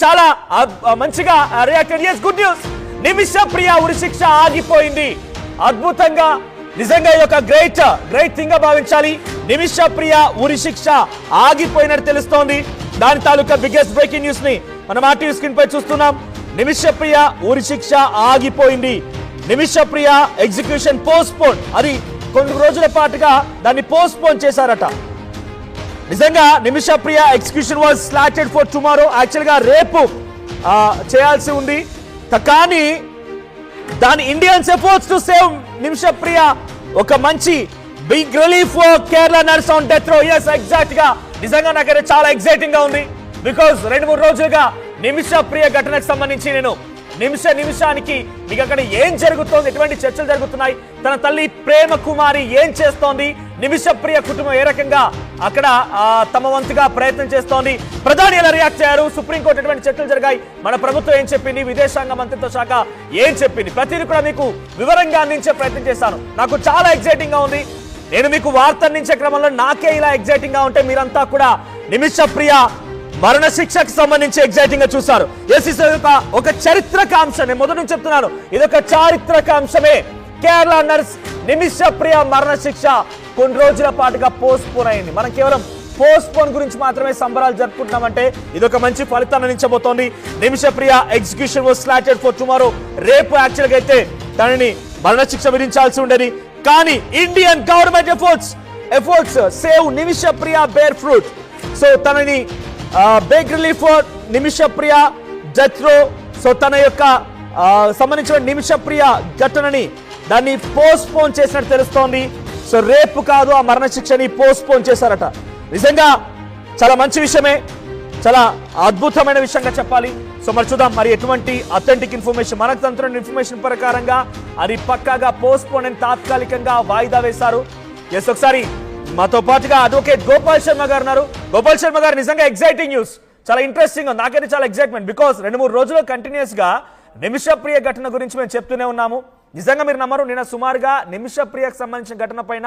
చాలా మంచిగా react. yes, good news. Nimisha Priya ఉరి శిక్ష ఆగిపోయింది. అద్భుతంగా, నిజంగా ఇది ఒక గ్రేట్ థింగ్ గా భావించాలి. నిమిష ప్రియ ఉరి శిక్ష ఆగిపోయినట్టు తెలుస్తోంది. దాని తాలూకా బిగ్గెస్ట్ బ్రేకింగ్ న్యూస్ ని మనం ఆర్టీవీ స్క్రీన్ పై చూస్తున్నాం. నిమిష ప్రియ ఉరి శిక్ష ఆగిపోయింది. నిమిష ప్రియ ఎగ్జిక్యూషన్ పోస్ట్పోన్, అది కొన్ని రోజుల పాటుగా దాన్ని పోస్ట్పోన్ చేశారట. నిజంగా Nimisha Priya execution was slotted for tomorrow. Actual గా రేపు చేయాల్సి ఉంది, కానీ దాని Indians efforts to save Nimisha Priya ఒక మంచి big relief for Kerala nurse on death row. yes, exact గా నిజంగా నాకైతే చాలా ఎక్సైటింగ్ గా ఉంది. బికాస్ 2-3 రోజులుగా నిమిష ప్రియ ఘటనకు సంబంధించి నేను నిమిషానికి మీకు అక్కడ ఏం జరుగుతోంది, ఎటువంటి చర్చలు జరుగుతున్నాయి, తన తల్లి ప్రేమ కుమారి ఏం చేస్తోంది, నిమిష ప్రియ కుటుంబం ఏ రకంగా అక్కడ తమ వంతుగా ప్రయత్నం చేస్తోంది, ప్రధాని ఎలా రియాక్ట్ అయ్యారు, సుప్రీంకోర్టు ఎటువంటి చర్చలు జరిగాయి, మన ప్రభుత్వం ఏం చెప్పింది, విదేశాంగ మంత్రిత్వ శాఖ ఏం చెప్పింది, ప్రతిదీ కూడా మీకు వివరంగా అందించే ప్రయత్నం చేశాను. నాకు చాలా ఎక్సైటింగ్ గా ఉంది. నేను మీకు వార్త అందించే క్రమంలో నాకే ఇలా ఎక్సైటింగ్ గా ఉంటే మీరంతా కూడా నిమిష ప్రియ మరణ శిక్షకు సంబంధించి ఎగ్జైటింగ్ గా చూశారు. ఒక చారిత్రక అంశం, నేను మొదటి నుంచి చెప్తున్నాను, ఇదొక చారిత్రక అంశమే. కేరళ నర్స్ నిమిష ప్రియ మరణ శిక్ష కొన్ని రోజుల పాటుగా పోస్ట్ పోన్ అయింది. మనం కేవలం పోస్ట్ పోన్ గురించి మాత్రమే సంబరాలు జరుపుకుంటున్నామంటే ఇదొక మంచి ఫలితాన్ని అందించబోతోంది. Nimisha Priya execution was slotted for tomorrow. రేపు యాక్చువల్ గా అయితే దానిని మరణ శిక్ష విధించాల్సి ఉండేది, కానీ Indian government efforts save Nimisha Priya bear fruit. So తనని big relief for Nimisha Priya death row. So తన యొక్క సంబంధించిన నిమిష ప్రియ ఘటనని దాన్ని పోస్ట్ పోన్ చేసినట్టు తెలుస్తోంది. సో రేపు కాదు, ఆ మరణ శిక్షని పోస్ట్ పోన్ చేశారట. నిజంగా చాలా మంచి విషయమే, చాలా అద్భుతమైన విషయంగా చెప్పాలి. సో మరి చూద్దాం, మరి ఎటువంటి అథెంటిక్ ఇన్ఫర్మేషన్, మనకు తంత్రున్న ఇన్ఫర్మేషన్ ప్రకారంగా అది పక్కాగా పోస్ట్ పోన్ అని తాత్కాలికంగా వాయిదా వేశారు. ఎస్, ఒకసారి మాతో పాటుగా అడ్వకేట్ గోపాల్ శర్మ గారు ఉన్నారు. గోపాల్ శర్మ గారు, నిజంగా ఎక్సైటింగ్ న్యూస్, చాలా ఇంట్రెస్టింగ్ ఉంది. నాకైతే చాలా ఎక్సైట్మెంట్, బికాస్ 2-3 రోజులు కంటిన్యూస్ గా నిమిష ప్రియ ఘటన గురించి మేము చెప్తూనే ఉన్నాము. నిజంగా మీరు నమ్మరు, నిన్న సుమారుగా నిమిష ప్రియకు సంబంధించిన ఘటన పైన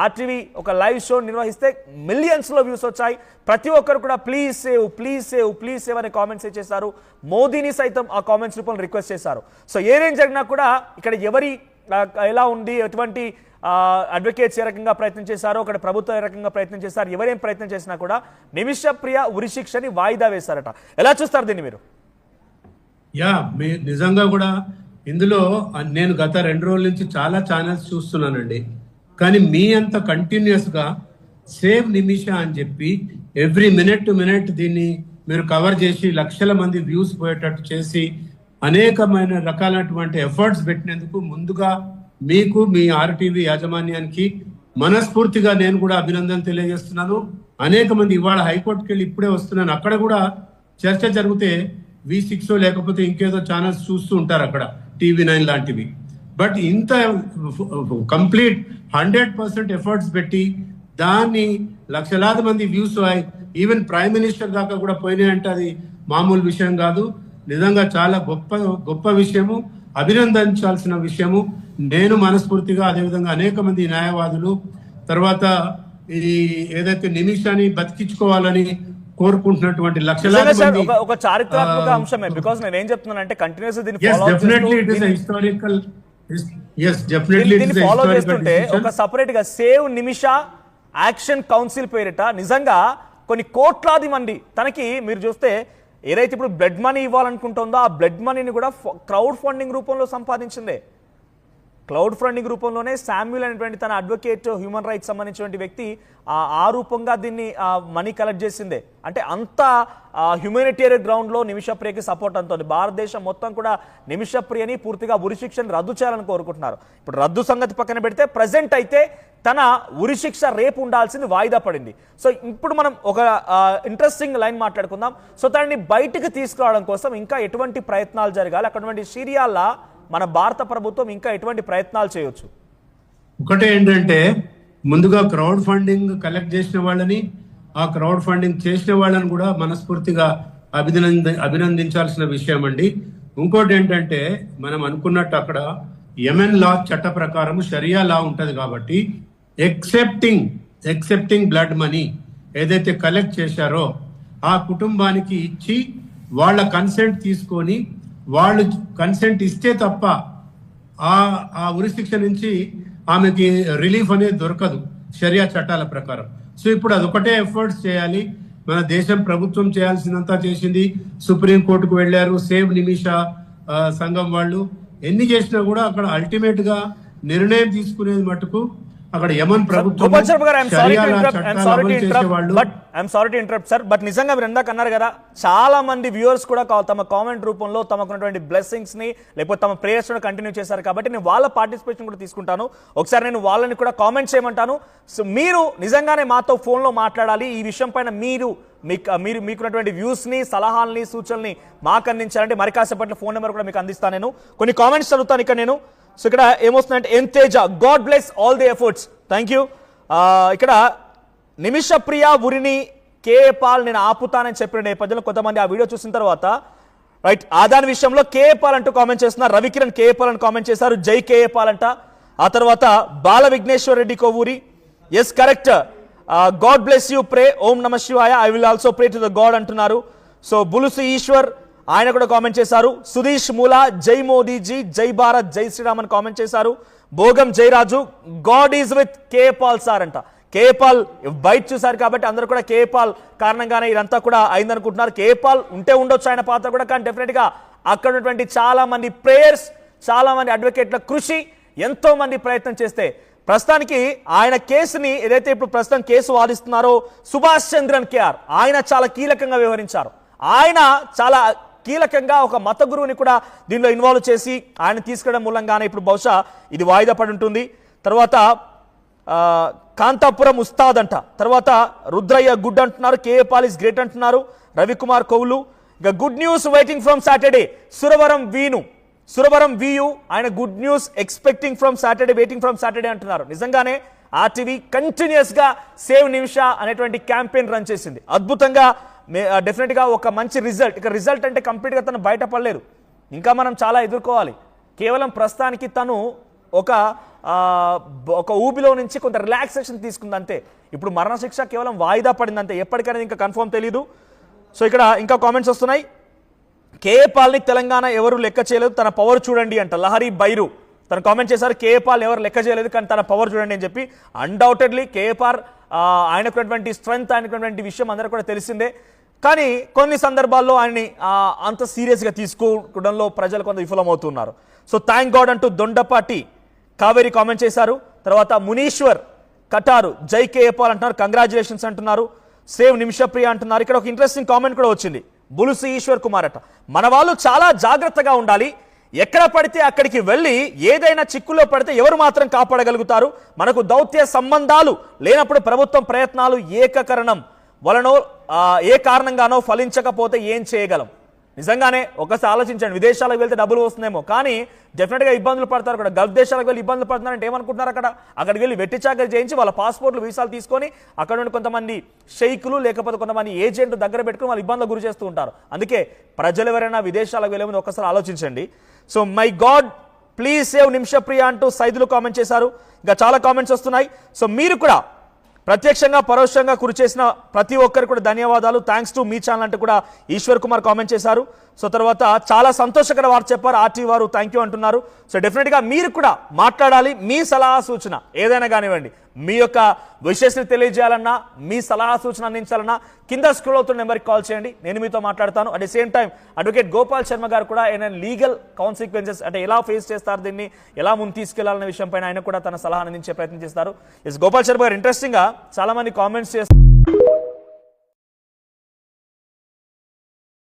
ఆర్టీవీ ఒక లైవ్ షో నిర్వహిస్తే మిలియన్స్ లో వ్యూస్ వచ్చాయి. ప్రతి ఒక్కరు కూడా please save please save please save అనే కామెంట్స్ చేశారు. మోదీని సైతం ఆ కామెంట్స్ రూపంలో రిక్వెస్ట్ చేశారు. సో ఏదేం జరిగినా కూడా ఇక్కడ ఎవరి ఎలా ఉంది, ఎటువంటి అడ్వకేట్స్ ఏ రకంగా ప్రయత్నం చేశారో, అక్కడ ప్రభుత్వం ఏ రకంగా ప్రయత్నం చేశారు, ఎవరేం ప్రయత్నం చేసినా కూడా నిమిష ప్రియ ఉరి శిక్షని వాయిదా వేశారట. ఎలా చూస్తారు దీన్ని మీరు? నిజంగా కూడా ఇందులో నేను గత 2 రోజుల నుంచి చాలా ఛానల్స్ చూస్తున్నానండి, కానీ మీ అంత కంటిన్యూస్ గా సేవ్ నిమిష అని చెప్పి ఎవ్రీ మినిట్ టు మినిట్ దీన్ని మీరు కవర్ చేసి లక్షల మంది వ్యూస్ పోయేటట్టు చేసి అనేకమైన రకాలైనటువంటి ఎఫర్ట్స్ పెట్టినందుకు ముందుగా మీకు, మీ ఆర్టీవీ యాజమాన్యానికి మనస్ఫూర్తిగా నేను కూడా అభినందన తెలియజేస్తున్నాను. అనేక మంది ఇవాళ హైకోర్టుకి వెళ్ళి ఇప్పుడే వస్తున్నాను, అక్కడ కూడా చర్చ జరిగితే V6 లేకపోతే ఇంకేదో ఛానల్స్ చూస్తూ ఉంటారు అక్కడ, TV9 లాంటివి. బట్ ఇంత కంప్లీట్ 100% ఎఫర్ట్స్ పెట్టి దాన్ని లక్షలాది మంది వ్యూస్ ఈవెన్ ప్రైమ్ మినిస్టర్ దాకా కూడా పోయినాయంటే అది మామూలు విషయం కాదు. నిజంగా చాలా గొప్ప విషయము, అభినందించాల్సిన విషయము. నేను మనస్ఫూర్తిగా, అదేవిధంగా అనేక మంది న్యాయవాదులు, తర్వాత ఈ ఏదైతే నిమిషాన్ని బతికించుకోవాలని కోరుకుంటున్నటువంటి లక్షలాది మంది ఒక చారిత్రాత్మక అంశమే. బికాజ్ నేను ఏం చెప్తున్నానంటే కంటిన్యూస్ దీన్ని ఫాలో చేస్తుంటే ఒక సపరేట్ గా సేవ్ నిమిష యాక్షన్ కౌన్సిల్ పేరిట నిజంగా కొన్ని కోట్లాది మంది తనకి, మీరు చూస్తే ఏదైతే ఇప్పుడు బ్లడ్ మనీ ఇవ్వాలనుకుంటుందో ఆ బ్లడ్ మనీని కూడా క్రౌడ్ ఫండింగ్ రూపంలో సంపాదించిందే. క్రౌడ్ ఫండింగ్ రూపంలోనే శామ్యుల్ అనేటువంటి తన అడ్వకేట్, హ్యూమన్ రైట్స్ సంబంధించినటువంటి వ్యక్తి ఆ రూపంగా దీన్ని మనీ కలెక్ట్ చేసిందే. అంటే అంత హ్యూమానిటేరియన్ గ్రౌండ్లో నిమిష ప్రియకి సపోర్ట్ అంతోంది. భారతదేశం మొత్తం కూడా నిమిష ప్రియని పూర్తిగా ఉరి శిక్షను రద్దు చేయాలని కోరుకుంటున్నారు. ఇప్పుడు రద్దు సంగతి పక్కన పెడితే ప్రజెంట్ అయితే తన ఉరి శిక్ష రేపు ఉండాల్సింది వాయిదా పడింది. సో ఇప్పుడు మనం ఒక ఇంట్రెస్టింగ్ లైన్ మాట్లాడుకుందాం. సో తనని బయటికి తీసుకురావడం కోసం ఇంకా ఎటువంటి ప్రయత్నాలు జరగాలి, అటువంటి సిరియాల్లో మన భారత ప్రభుత్వం ఇంకా ఎటువంటి ప్రయత్నాలు చేయొచ్చు? ఒకటే ఏంటంటే, ముందుగా క్రౌడ్ ఫండింగ్ కలెక్ట్ చేసిన వాళ్ళని, ఆ క్రౌడ్ ఫండింగ్ చేసిన వాళ్ళని కూడా మనస్ఫూర్తిగా అభినందించాల్సిన విషయం అండి. ఇంకోటి ఏంటంటే, మనం అనుకున్నట్టు అక్కడ యెమెన్ లా చట్ట ప్రకారం షరియా లా ఉంటది కాబట్టి ఎక్సెప్టింగ్ బ్లడ్ మనీ ఏదైతే కలెక్ట్ చేశారో ఆ కుటుంబానికి ఇచ్చి వాళ్ళ కన్సెంట్ తీసుకొని వాళ్ళు కన్సెంట్ ఇస్తే తప్ప ఆ ఉరిశిక్ష నుంచి ఆమెకి రిలీఫ్ అనేది దొరకదు షరియా చట్టాల ప్రకారం. సో ఇప్పుడు అదొకటే ఎఫర్ట్స్ చేయాలి. మన దేశం ప్రభుత్వం చేయాల్సినంతా చేసింది. సుప్రీంకోర్టుకు వెళ్ళారు, సేవ్ నిమిషా సంఘం వాళ్ళు. ఎన్ని చేసినా కూడా అక్కడ అల్టిమేట్ గా నిర్ణయం తీసుకునేది మటుకు అక్కడ యమన్ ప్రభుత్వం. బట్ నిజంగా మీరు ఇందాక అన్నారు కదా, చాలా మంది వ్యూవర్స్ కూడా తమ కామెంట్ రూపంలో తమకున్నటువంటి బ్లెస్సింగ్స్ ని లేకపోతే తమ ప్రేయర్స్ కంటిన్యూ చేశారు. కాబట్టి నేను వాళ్ళ పార్టిసిపేషన్ కూడా తీసుకుంటాను. ఒకసారి నేను వాళ్ళని కూడా కామెంట్ చేయమంటాను. సో మీరు నిజంగానే మాతో ఫోన్ లో మాట్లాడాలి. ఈ విషయం పైన మీకున్నటువంటి వ్యూస్ ని, సలహాలని, సూచనల్ని మాకు అందించాలంటే మరి కాసేపట్లో ఫోన్ నెంబర్ కూడా మీకు అందిస్తాను. నేను కొన్ని కామెంట్స్ చదువుతాను ఇక్కడ నేను. సో ఇక్కడ ఏమొస్తుందంటే N Teja, God bless all the efforts, thank you. ఇక్కడ నిమిషప్రియ ఉరిని కేఏ పాల్ నేను ఆపుతానని చెప్పిన నేపథ్యంలో కొంతమంది ఆ వీడియో చూసిన తర్వాత రైట్ దాని విషయంలో కేఏ పాల్ అంటూ కామెంట్ చేస్తున్నారు. రవికిరణ్ కేఏ పాల్ అని కామెంట్ చేశారు, జై కేఏ పాల్ అంట. ఆ తర్వాత Bala Vigneshwar Reddy Kovvuri, yes correct, God bless you, pray, ఓం నమ శివాయ, I will also pray to the God అంటున్నారు. సో బులుసు ఈశ్వర్ ఆయన కూడా కామెంట్ చేశారు. సుధీష్ మూలా, జై మోదీజీ, జై భారత్, జై శ్రీరామ్ అని కామెంట్ చేశారు. Bhogam Jayaraju, God is with K A Paul sir అంట. కేఏ పాల్ బయట చూశారు కాబట్టి అందరూ కూడా కేఏ పాల్ కారణంగానే ఇదంతా కూడా అయిందనుకుంటున్నారు. కేఏ పాల్ ఉంటే ఉండొచ్చు ఆయన పాత్ర కూడా, కానీ డెఫినెట్ గా అక్కడ ఉన్నటువంటి చాలా మంది ప్రేయర్స్, చాలా మంది అడ్వకేట్ల కృషి, ఎంతో మంది ప్రయత్నం చేస్తే ప్రస్తుతానికి ఆయన కేసుని ఏదైతే ఇప్పుడు ప్రస్తుతం కేసు వాదిస్తున్నారో సుభాష్ చంద్రన్ కేఆర్, ఆయన చాలా కీలకంగా వ్యవహరించారు. ఆయన చాలా కీలకంగా ఒక మత గురువుని కూడా దీనిలో ఇన్వాల్వ్ చేసి ఆయన తీసుకెళ్లడం మూలంగానే ఇప్పుడు బహుశా ఇది వాయిదా పడి ఉంటుంది. తర్వాత కాంతాపురం ఉస్తాద్ అంట. తర్వాత రుద్రయ్య గుడ్ అంటున్నారు, కేఏ పాల్ ఇస్ గ్రేట్ అంటున్నారు. రవికుమార్ కౌలు, ఇక good news waiting from Saturday. Suravaram VU ఆయన good news expecting from Saturday, waiting from Saturday అంటున్నారు. నిజంగానే ఆర్టీవీ కంటిన్యూస్ గా సేవ్ నిమిషా అనేటువంటి క్యాంపెయిన్ రన్ చేసింది. అద్భుతంగా డెఫినెట్ గా ఒక మంచి రిజల్ట్. ఇక రిజల్ట్ అంటే కంప్లీట్ గా తను బయటపడలేరు, ఇంకా మనం చాలా ఎదుర్కోవాలి. కేవలం ప్రస్తుతానికి తను ఒక ఊబిలో నుంచి కొంత రిలాక్సేషన్ తీసుకుంది అంతే. ఇప్పుడు మరణశిక్ష కేవలం వాయిదా పడింది అంతే, ఎప్పటికైనా ఇంకా కన్ఫర్మ్ తెలీదు. సో ఇక్కడ ఇంకా కామెంట్స్ వస్తున్నాయి. కేఏ పాల్ని తెలంగాణ ఎవరు లెక్క చేయలేదు, తన పవర్ చూడండి అంట. లహరి బైరు తను కామెంట్ చేశారు, కేఏ పాల్ ఎవరు లెక్క చేయలేదు కానీ తన పవర్ చూడండి అని చెప్పి. అన్డౌటెడ్లీ కేఏ పాల్ ఆయనకున్నటువంటి స్ట్రెంగ్త్, ఆయనకున్నటువంటి విషయం అందరూ కూడా తెలిసిందే. కానీ కొన్ని సందర్భాల్లో ఆయన్ని అంత సీరియస్గా తీసుకోవడంలో ప్రజలు కొంత విఫలమవుతున్నారు. సో థ్యాంక్ గాడ్ అంటూ దొండపాటి కావేరి కామెంట్ చేశారు. తర్వాత మునీశ్వర్ కటారు, జై కేఏ పాల్ అంటున్నారు, కంగ్రాచులేషన్స్ అంటున్నారు. సేవ్ నిమిషప్రియ అంటున్నారు. ఇక్కడ ఒక ఇంట్రెస్టింగ్ కామెంట్ కూడా వచ్చింది. బులుసు ఈశ్వర్ కుమార్ అట, మన వాళ్ళు చాలా జాగ్రత్తగా ఉండాలి, ఎక్కడ పడితే అక్కడికి వెళ్ళి ఏదైనా చిక్కులో పడితే ఎవరు మాత్రం కాపాడగలుగుతారు, మనకు దౌత్య సంబంధాలు లేనప్పుడు ప్రభుత్వం ప్రయత్నాలు ఏకకరణం వలనో ఏ కారణంగానో ఫలించకపోతే ఏం చేయగలం. నిజంగానే ఒకసారి ఆలోచించండి, విదేశాలకు వెళ్తే డబ్బులు వస్తుందేమో కానీ డెఫినెట్గా ఇబ్బందులు పడతారు. అక్కడ గల్ఫ్ దేశాలకు వెళ్ళి ఇబ్బందులు పడుతున్నారంటే ఏమనుకుంటున్నారు, అక్కడికి వెళ్ళి వెట్టి చాకరీ చేయించి వాళ్ళ పాస్పోర్ట్లు వీసాలు తీసుకొని అక్కడ నుండి కొంతమంది షెయికులు లేకపోతే కొంతమంది ఏజెంట్లు దగ్గర పెట్టుకుని వాళ్ళు ఇబ్బందులు గురి చేస్తూ ఉంటారు. అందుకే ప్రజలు ఎవరైనా విదేశాలకు వెళ్ళే ముందు ఒకసారి ఆలోచించండి. So my God please save Nimishapriya అంటూ సైదులు కామెంట్ చేశారు. ఇంకా చాలా కామెంట్స్ వస్తున్నాయి. సో మీరు కూడా ప్రత్యక్షంగా పరోక్షంగా కృషి చేసిన ప్రతి ఒక్కరికి కూడా ధన్యవాదాలు, థ్యాంక్స్ టు మీ ఛానల్ అంటూ కూడా ఈశ్వర్ కుమార్ కామెంట్ చేశారు. సో తర్వాత చాలా సంతోషకర వారు చెప్పారు, ఆర్టీ వారు థ్యాంక్ యూ అంటున్నారు. సో డెఫినెట్గా మీరు కూడా మాట్లాడాలి, మీ సలహా సూచన ఏదైనా కానివ్వండి, మీ యొక్క విషయాన్ని తెలియజేయాలన్నా, మీ సలహా సూచన అందించాలన్నా కింద స్క్రోల్ అవుతున్న నెంబర్కి కాల్ చేయండి, నేను మీతో మాట్లాడతాను. At the same time advocate Gopal Sharma గారు కూడా ఆయన లీగల్ కాన్సిక్వెన్సెస్ అంటే ఎలా ఫేస్ చేస్తారు, దీన్ని ఎలా ముందు తీసుకెళ్లాలనే విషయం పైన ఆయన కూడా తన సలహా అందించే ప్రయత్నం చేస్తారు. గోపాల్ శర్మ గారు ఇంట్రెస్టింగ్ గా చాలా మంది కామెంట్స్ చేస్తారు.